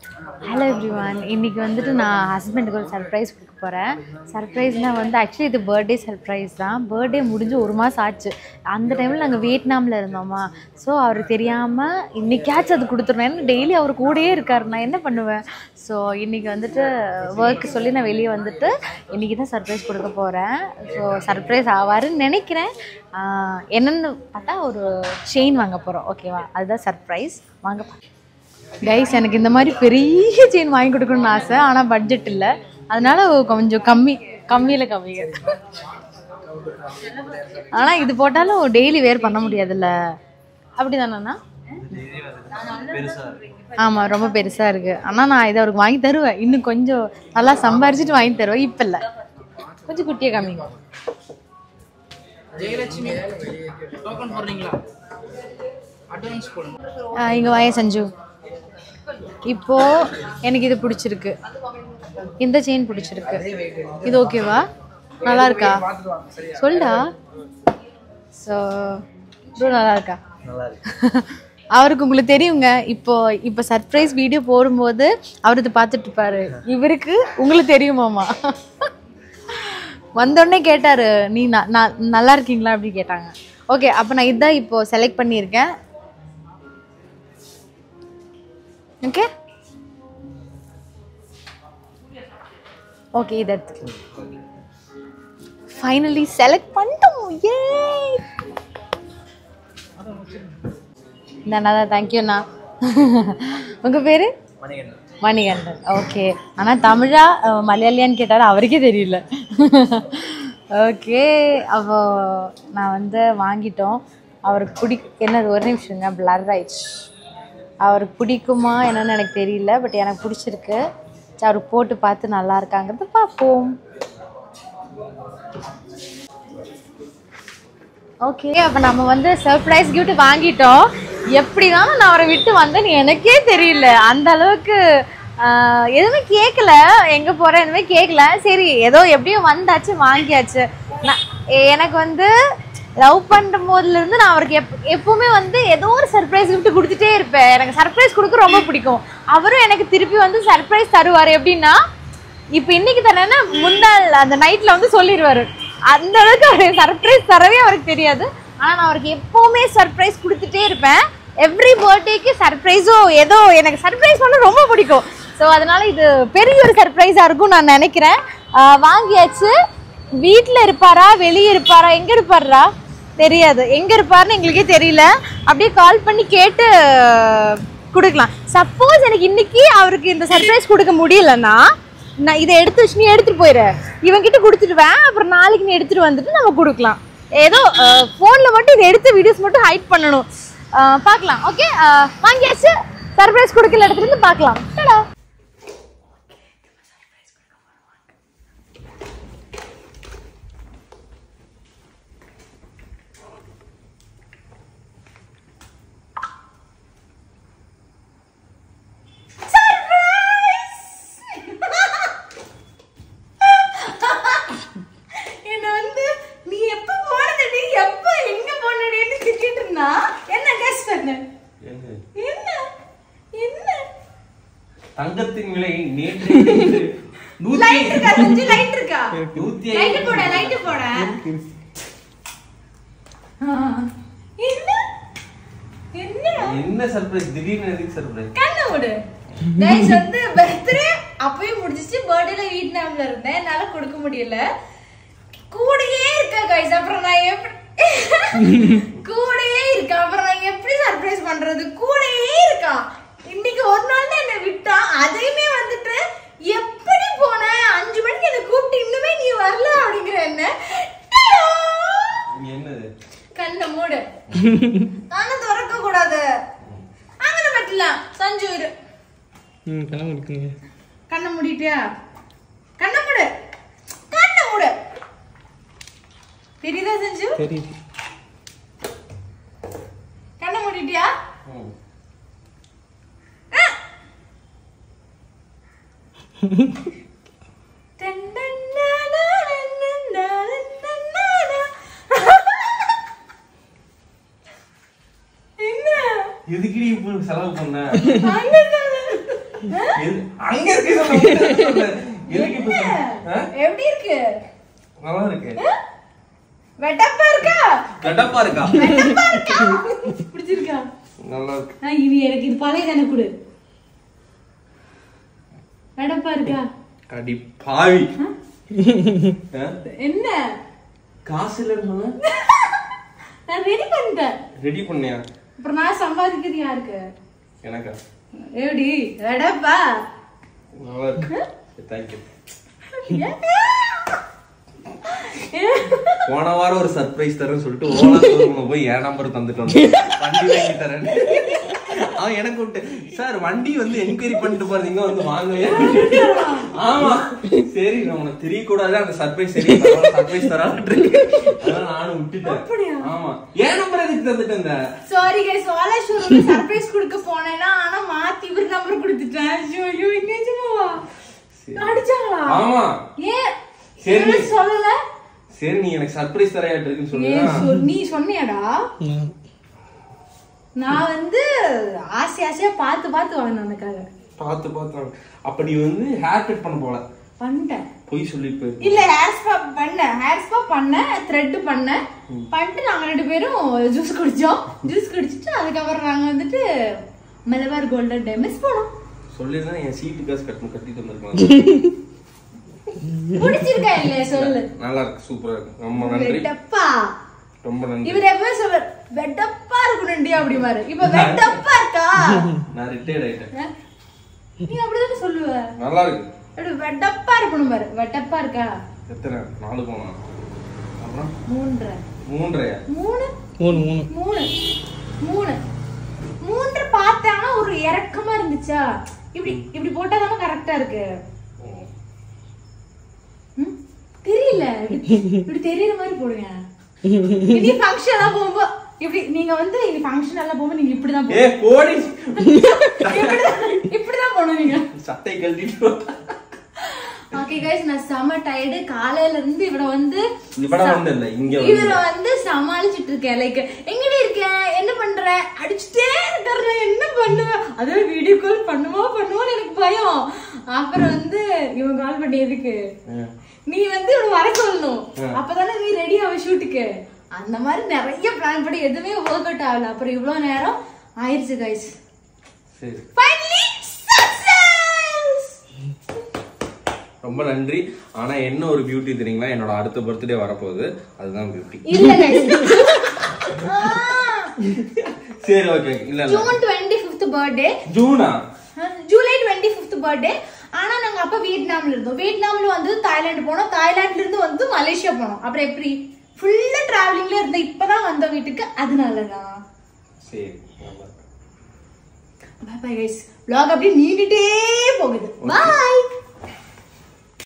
Hello everyone. இன்றைக்கி வந்துட்டு நான் ஹஸ்பண்டுக்கு ஒரு சர்ப்ரைஸ் கொடுக்க போகிறேன். சர்ப்ரைஸ்னால் வந்து ஆக்சுவலி இது பர்த்டே சர்ப்ரைஸ் தான். பர்த்டே முடிஞ்சு 1 மாதம் ஆச்சு. அந்த டைமில் நாங்கள் வியட்நாமில் இருந்தோமா. ஸோ அவருக்கு தெரியாமல் இன்றைக்காச்சும் அது கொடுத்துருவேன். ஏன்னா டெய்லி அவர் கூடயே இருக்கார், நான் என்ன பண்ணுவேன். ஸோ இன்றைக்கி வந்துட்டு ஒர்க்கு சொல்லி நான் வெளியே வந்துட்டு இன்றைக்கி தான் சர்ப்ரைஸ் கொடுக்க போகிறேன். ஸோ சர்ப்ரைஸ் ஆவாருன்னு நினைக்கிறேன். என்னென்னு பார்த்தா ஒரு செயின் வாங்க போகிறோம். ஓகேவா, அதுதான் சர்ப்ரைஸ். வாங்க கைஸ். எனக்கு இந்த மாதிரி பெரிய செயின் வாங்கி கொடுக்கணும்னு ஆசை, ஆனால் பட்ஜெட் இல்லை. அதனால கொஞ்சம் கம்மியில் கம்மிங்க. ஆனால் இது போட்டாலும் டெய்லி வேர் பண்ண முடியாதுல்ல, அப்படி தானேண்ணா? ஆமாம், ரொம்ப பெருசாக இருக்குது. ஆனால் நான் இதை அவருக்கு வாங்கி தருவேன். இன்னும் கொஞ்சம் நல்லா சம்பாரிச்சிட்டு வாங்கி தருவேன். இப்போ இல்லை, கொஞ்சம் குட்டியாக காமிங்க. இங்கே வாங்க சஞ்சு. இப்போ எனக்கு இது பிடிச்சிருக்கு, இந்த செயின் பிடிச்சிருக்கு. இது ஓகேவா, நல்லா இருக்கா சொல்டா. ஸோ நல்லா இருக்கா? அவருக்கு உங்களுக்கு தெரியுங்க. இப்போ சர்ப்ரைஸ் வீடியோ போடும்போது அவர் இதை பார்த்துட்டு இருப்பாரு. இவருக்கு உங்களுக்கு தெரியுமாமா? வந்தோடனே கேட்டாரு, நீ நல்லா இருக்கீங்களா அப்படி கேட்டாங்க. ஓகே, அப்போ நான் இதான் இப்போ செலக்ட் பண்ணியிருக்கேன். ஓகே ஓகே, இதை ஃபைனலி செலக்ட் பண்ணிட்டோம். ஏ இந்தாண்ணா, தேங்க்யூண்ணா. உங்கள் பேர்? மணிகண்டன். ஓகே. ஆனால் தமிழா மலையாளியான்னு கேட்டால் அவருக்கே தெரியல. ஓகே, அப்போ நான் வந்து வாங்கிட்டோம். அவருக்கு என்னது, ஒரு நிமிஷங்க, பிளர் ஆயிடுச்சு. அவருக்கு பிடிக்குமா என்னன்னு எனக்கு தெரியல, பட் எனக்கு பிடிச்சிருக்கு. அவருக்கு போட்டு பார்த்து நல்லா இருக்காங்கிறது பார்ப்போம். ஓகே, அப்போ நம்ம வந்து சர்ப்ரைஸ் கிஃப்ட் வாங்கிட்டோம். எப்படி தான் நான் அவரை விட்டு வந்தேன்னு எனக்கே தெரியல. அந்த அளவுக்கு எதுவுமே கேட்கல, எங்கே போகிறேன் எதுவுமே கேட்கல. சரி, ஏதோ எப்படியும் வந்தாச்சு, வாங்கியாச்சு. எனக்கு வந்து லவ் பண்ணும் போதுலேருந்து நான் அவருக்கு எப்பவுமே வந்து ஏதோ ஒரு சர்ப்ரைஸ் கிஃப்ட் கொடுத்துட்டே இருப்பேன். எனக்கு சர்ப்ரைஸ் கொடுக்க ரொம்ப பிடிக்கும். அவரும் எனக்கு திருப்பி வந்து சர்ப்ரைஸ் தருவார். எப்படின்னா, இப்போ இன்னைக்கு தானே, முன்னாள் அந்த நைட்டில் வந்து சொல்லிடுவார். அந்த அளவுக்கு அவர் சர்ப்ரைஸ் தரவே அவருக்கு தெரியாது. ஆனால் நான் அவருக்கு எப்போவுமே சர்ப்ரைஸ் கொடுத்துட்டே இருப்பேன். எவ்ரி பர்த்டேக்கு சர்ப்ரைஸோ ஏதோ எனக்கு சர்ப்ரைஸ் பண்ண ரொம்ப பிடிக்கும். ஸோ அதனால இது பெரிய ஒரு சர்ப்ரைஸாக இருக்கும் நான் நினைக்கிறேன். வாங்கியாச்சு. வீட்டில் இருப்பாரா வெளியே இருப்பாரா எங்கே இருப்பாரா தெரியாது. எங்கே இருப்பாருன்னு எங்களுக்கே தெரியல. அப்படியே கால் பண்ணி கேட்டு கொடுக்கலாம். சப்போஸ் எனக்கு இன்னைக்கு அவருக்கு இந்த சர்ப்ரைஸ் கொடுக்க முடியலன்னா, நான் இதை எடுத்து வச்சு நீ எடுத்துகிட்டு போயிடு, இவங்கிட்ட கொடுத்துடுவேன். அப்புறம் நாளைக்கு நீ எடுத்துகிட்டு வந்துட்டு நம்ம கொடுக்கலாம். ஏதோ ஃபோனில் மட்டும் இதை எடுத்து வீடியோஸ் மட்டும் ஹைட் பண்ணணும். பார்க்கலாம். ஓகே, வாங்கியாச்சு. சர்ப்ரைஸ் கொடுக்கல இடத்துல இருந்து பார்க்கலாம். தங்கத்தின் விலை நேற்று என்ன சர்ப்ரைஸ், திடீர்னு எதுக்கு சர்ப்ரைஸ்? கண்ணு மூடு. கைஸ் வந்து பர்த்டே அப்பவே முடிஞ்சிச்சு. பர்த்டேல வியட்நாம்ல இருந்தேன், என்னால கொடுக்க முடியல. கூடயே இருக்கா கைஸ். அப்புறம் நான் எப்படி கூடயே இருக்கா, அப்புறம் நான் எப்படி சர்ப்ரைஸ் பண்றது? கூடயே இருக்கா. இன்னைக்கு ஒரு நாள் தான் என்ன விட்டா, அதையுமே வந்துட்டு எப்படி போன 5 மணிக்கு என்ன கூப்பிட்டு இன்னுமே நீ வரல அப்படிங்கிற. என்ன என்னது? கண்ணை மூடு. கண்ணை திறக்க கூடாது. அங்கே பட்டலாம். சஞ்சு இரு. கண்ணை மூடுங்க. கண்ணை மூடிட்டியா? கண்ணை மூடு. கண்ணை மூடு. தெரியுதா சஞ்சு? தெரியுது. கண்ணை மூடிட்டியா? எதுக்கு நீ இப்போ செலவு பண்ண? அங்க இருக்கு. எப்படி இருக்கு? நல்லா இருக்கு. வெட்டப்பா இருக்கா? வெட்டப்பா இருக்கா? வெட்டப்பா இருக்கா? பிடிச்சிருக்கா? நல்லா இருக்கு. இது எனக்கு இது பழைய தானே கொடு. வெட்டப்பா இருக்கா? அடி பாவி. என்ன? காசு இல்லன்னு சொன்ன? நான் ரெடி பண்ணிட்டேன். ரெடி பண்ணியா? அப்புறம் நான் சம்பாதிக்கிறது யாருக்கு? எனக்கா? எப்படி? வெட்டப்பா. நல்லா இருக்கு. Thank you. போன வாரம் ஒரு சர்ப்ரைஸ் தரேன்னு சொல்லிட்டு ஓலா ஷோரூம்ல போய் என் நம்பர் தந்துட்டு வந்தேன். வண்டி வாங்கி தரேன். அவன் எனக்கு விட்டு சார் வண்டி வந்து என்கொயரி பண்ணிட்டு போறீங்க வந்து வாங்கவே. ஆமா சரி நான் உனக்கு தெரியக்கூடாது அந்த சர்ப்ரைஸ் சரி சர்ப்ரைஸ் தரான்னு அதான் நானும் விட்டுட்டேன். ஆமா என் நம்பர் எதுக்கு தந்துட்டு இருந்த? சாரி கைஸ் ஓலா ஷோரூம்ல சர்ப்ரைஸ் கொடுக்க போனேன்னா ஆனா மாத்தி இவர் நம்பர் கொடுத்துட்டேன். ஐயோ நிஜமாவா? அடிச்சாங்களா? ஆமா ஏன் சரி சொல்லல? சரி நீ எனக்கு சர்ப்ரைஸ் தரையாட்டு இருக்குன்னு சொல்லுங்க. நீ சொன்னியாடா? நான் வந்து ஆசையா பார்த்து வாங்கினேன் உனக்காக. பார்த்து அப்ப நீ வந்து ஹேர் கட் பண்ண போல பண்ணிட்டேன். போய் சொல்லிட்டு இல்ல ஹேர் ஸ்பா பண்ணேன் த்ரெட் பண்ணிட்டு நாங்க 2 பேரும் ஜூஸ் குடிச்சிட்டு அதுக்கப்புறம் நாங்க வந்துட்டு மலபார் கோல்டன் டைமண்ட்ஸ் போனோம். சொல்லிருந்தா என் சீட்டு காசு கட்டி தந்திருக்கலாம். பிடிச்சிருக்கா இல்லையா சொல்லு. நல்லா இருக்கு சூப்பரா இருக்கு. ரொம்ப நன்றி. வெட்டப்பா ரொம்ப நன்றி. இவர் எப்பவே சொல்ற வெட்டப்பா இருக்கணும்டி அப்படி மாறு. இப்ப வெட்டப்பா இருக்கா? நான் ரிட்டையர்ட் ஆயிட்டேன். நீ அப்படிதானே சொல்லுவ. நல்லா இருக்கு. அப்படி வெட்டப்பா இருக்கணும் பாரு. வெட்டப்பா இருக்கா? எத்தனை 4 போனா அப்புறம் 3 பார்த்தானா ஒரு இறக்கமா இருந்துச்சா? இப்படி போட்டாதானே கரெக்டா இருக்கு. தெரியல இப்படி தெரியற மாதிரி போடுங்க. இனி ஃபங்க்ஷன் எல்லாம் போகும்போது இப்படி நீங்க வந்து இனி ஃபங்க்ஷன் எல்லாம் போகும்போது நீங்க இப்படிதான் இப்படிதான் போடுவீங்க. சட்டை கழட்டிட்டு. ஓகே கைஸ் நான் செம டயர்டு. காலையில இருந்து இவரை வந்து சமாளிச்சுட்டு இருக்கேன். லைக் எங்கடி இருக்கேன் என்ன பண்ற அடிச்சுட்டே இருக்காரு. என்ன பண்ணுவேன் அதே வீடியோ கால் பண்ணுவோம்னு எனக்கு பயம். அப்புறம் வந்து இவன் கால் பண்ணி எதுக்கு நீ வந்து இவன் வர சொல்லணும் அப்பதானே நீ ரெடி ஆவ ஷூட்டுக்கு. அந்த மாதிரி நிறைய பிளான் பண்ணி எதுவுமே ஒர்க் அவுட் ஆகல. அப்புறம் இவ்வளவு நேரம் ஆயிடுச்சு கைஸ். ரொம்ப நன்றி. ஆனா என்ன ஒரு பியூட்டி தெரியுங்களா? என்னோட அடுத்த பர்த்டே வரப்போகுது. அதுதான் பியூட்டி. சரி ஓகே. இல்ல June 25th birthday. July 25th birthday. ஆனா நாங்க அப்ப வியட்நாம்ல இருந்தோம். வியட்நாம்ல வந்து தாய்லாந்து போனோம். தாய்லாந்துல இருந்து வந்து மலேசியா போனோம். அப்புறம் எப்படி ஃபுல்லா டிராவலிங்ல இருந்த இப்பதான் வந்த வீட்டுக்கு. அதனாலதான் சரி பை பை கைஸ். vlog அப்படியே நீண்டுட்டே போகுது. பை.